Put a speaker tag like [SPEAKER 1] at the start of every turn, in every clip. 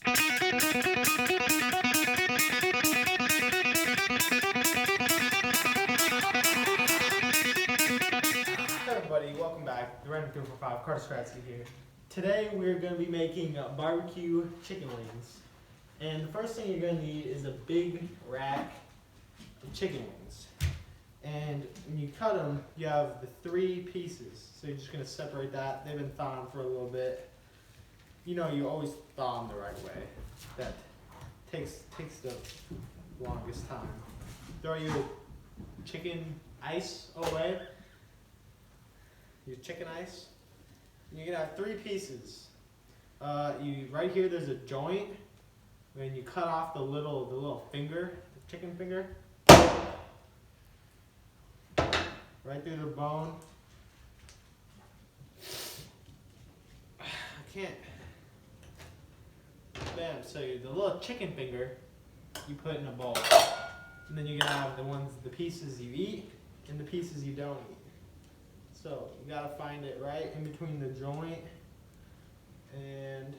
[SPEAKER 1] Hey everybody, welcome back. The Random 345 Carter Stratsky here. Today we're going to be making barbecue chicken wings. And the first thing you're going to need is a big rack of chicken wings. And when you cut them, you have the 3 pieces. So you're just going to separate that. They've been thawing for a little bit. You know, you always thaw them the right way. That takes the longest time. Throw your chicken ice away. Your chicken ice. You're gonna have 3 pieces. Right here there's a joint. When you cut off the little finger, the chicken finger, right through the bone. I can't. Bam. So the little chicken finger, you put in a bowl, and then you're gonna have the pieces you eat and the pieces you don't eat. So you gotta find it right in between the joint and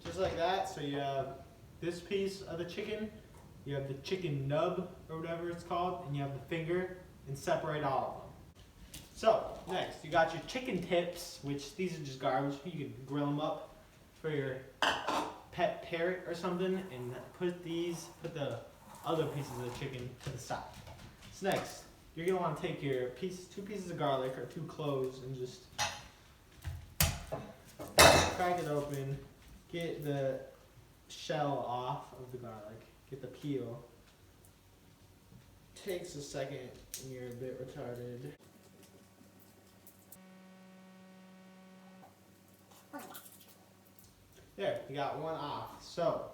[SPEAKER 1] just like that. So you have this piece of the chicken, you have the chicken nub or whatever it's called, and you have the finger, and separate all of them. So next, you got your chicken tips, which these are just garbage. You can grill them up for your pet parrot or something, and put the other pieces of the chicken to the side. So next, you're gonna want to take your 2 pieces of garlic or 2 cloves and just crack it open, get the shell off of the garlic, get the peel. Takes a second and you're a bit retarded. There, you got one off. So,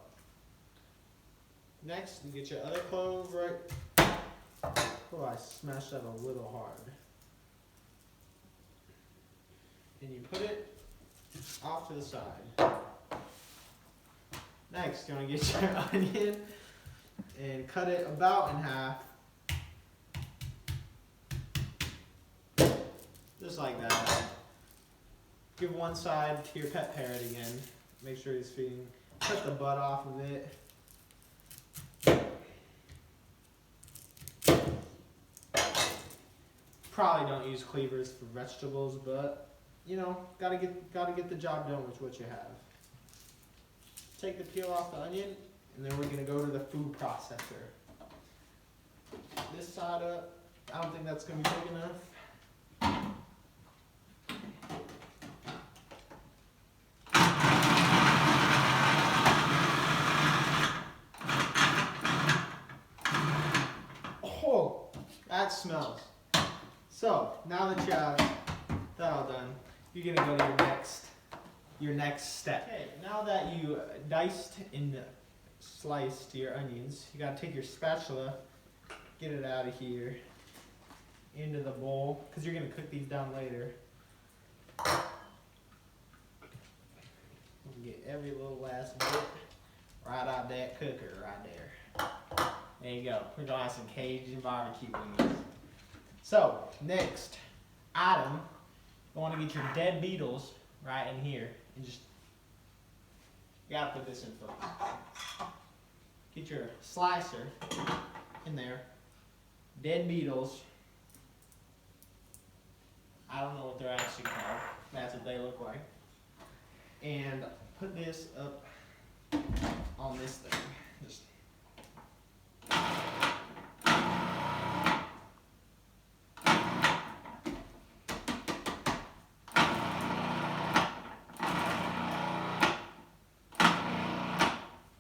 [SPEAKER 1] next you get your other clove right. Oh, I smashed that a little hard. And you put it off to the side. Next, you want to get your onion and cut it about in half. Just like that. Give one side to your pet parrot again. Make sure he's feeding. Cut the butt off of it. Probably don't use cleavers for vegetables, but you know, gotta get the job done with what you have. Take the peel off the onion, and then we're gonna go to the food processor. This side up. I don't think that's gonna be big enough. That smells. So now that you have that all done, you're gonna go to your next step. Okay, now that you diced and sliced your onions, you gotta take your spatula, get it out of here, into the bowl, because you're gonna cook these down later. Get every little last bit right out that cooker right there. There you go. We're gonna have some Cajun barbecue wings. So, next item, you want to get your dead beetles right in here, and just, you gotta put this in first. Get your slicer in there. Dead beetles. I don't know what they're actually called. That's what they look like. And put this up on this thing. Just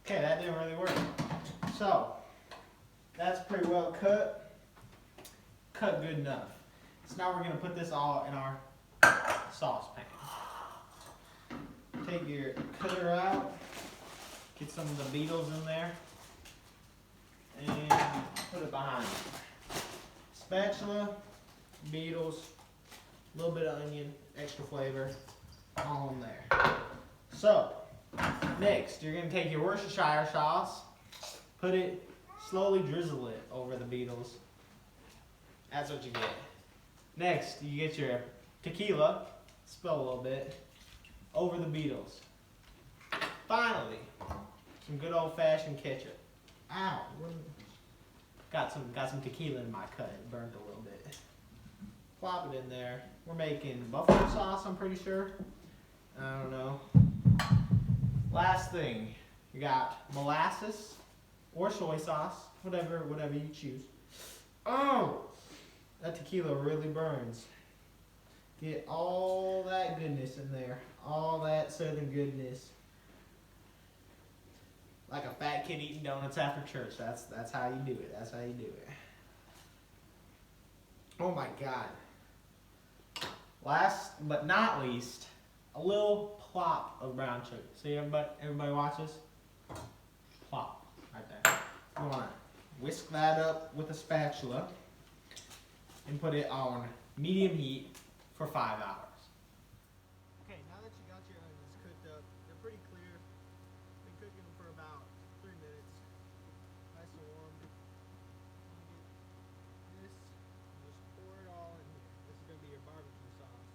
[SPEAKER 1] okay, that didn't really work. So, that's pretty well cut. Cut good enough. So now we're going to put this all in our saucepan. Take your cutter out, get some of the beetles in there, and put it behind you. Spatula, beetles, a little bit of onion, extra flavor, all in there. So, next, you're going to take your Worcestershire sauce, slowly drizzle it over the beetles. That's what you get. Next, you get your tequila, spill a little bit, over the beetles. Finally, some good old-fashioned ketchup. Ow! Got some tequila in my cut. It burned a little bit. Plop it in there. We're making buffalo sauce, I'm pretty sure. I don't know. Last thing, you got molasses or soy sauce, whatever you choose. Oh, that tequila really burns. Get all that goodness in there, all that southern goodness. Like a fat kid eating donuts after church. That's how you do it. That's how you do it. Oh my God. Last but not least, a little plop of brown sugar. See, everybody watches? Plop, right there. You want to whisk that up with a spatula and put it on medium heat for 5 hours. Okay, now that you got your onions cooked up, they're pretty clear. Been cooking them for about 3 minutes. Nice and warm. You get this, you just pour it all in here. This is going to be your barbecue sauce.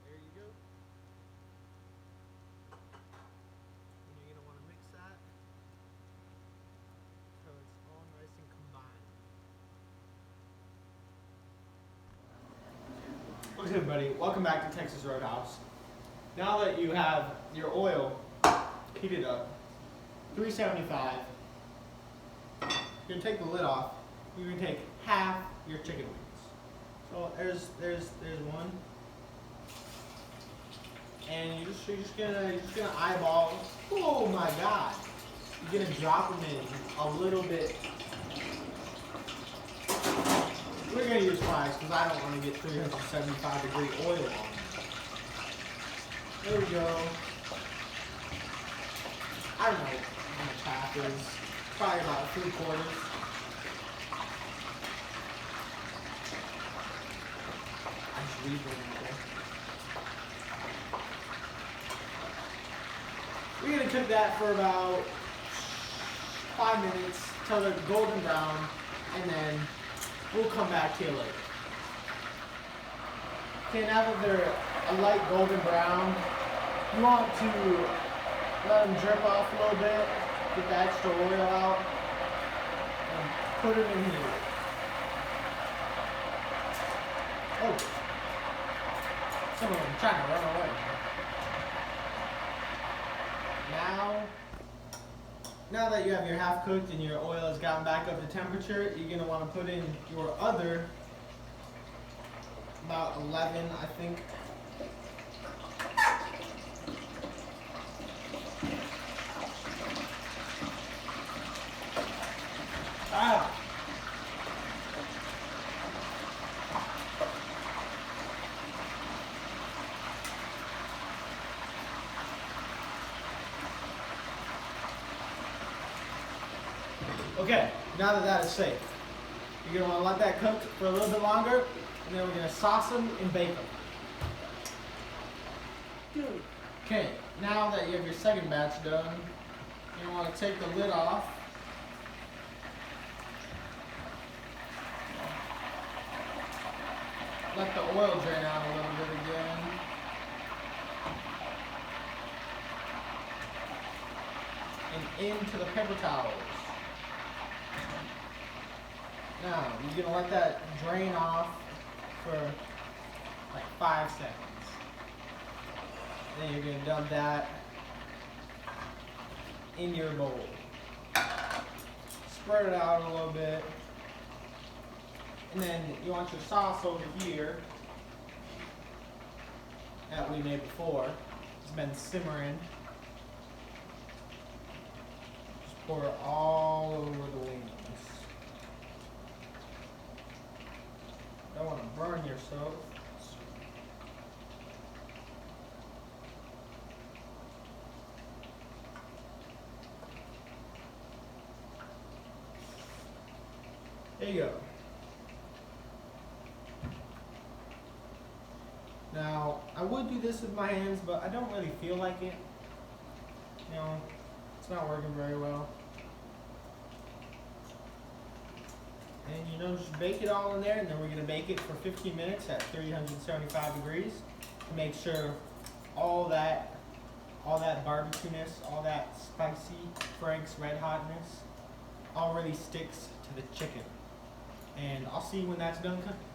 [SPEAKER 1] There you go. And you're going to want to mix that so it's all nice and combined. What's good, everybody? Welcome back to Texas Roadhouse. Now that you have your oil heated up, 375, you're going to take the lid off. You're going to take half your chicken wings. So there's one. And you're just gonna eyeball. Oh my God! You're gonna drop them in a little bit. We're gonna use fries because I don't want to get 375-degree oil on them. There we go. I don't know how much half is. Probably about 3/4. I just leave them in there. We're going to cook that for about 5 minutes till they're golden brown, and then we'll come back to you later. Okay, now that they're a light golden brown, you want to let them drip off a little bit, get the extra oil out, and put them in here. Oh, some of them trying to run away. Now that you have your half cooked and your oil has gotten back up to temperature, you're going to want to put in your other, about 11, I think. Ah! Okay, now that that is safe, you're going to want to let that cook for a little bit longer, and then we're going to sauce them and bake them. Okay, now that you have your second batch done, you're going to want to take the lid off. Let the oil drain out a little bit again. And into the paper towels. Now, you're going to let that drain off for like 5 seconds. Then you're going to dump that in your bowl. Spread it out a little bit. And then you want your sauce over here that we made before. It's been simmering. Just pour it all over the wings. Don't want to burn yourself. There you go. Now, I would do this with my hands, but I don't really feel like it. You know, it's not working very well. And you know, just bake it all in there, and then we're gonna bake it for 15 minutes at 375 degrees to make sure all that barbecue-ness, all that spicy Frank's Red Hotness, all really sticks to the chicken. And I'll see you when that's done cooking.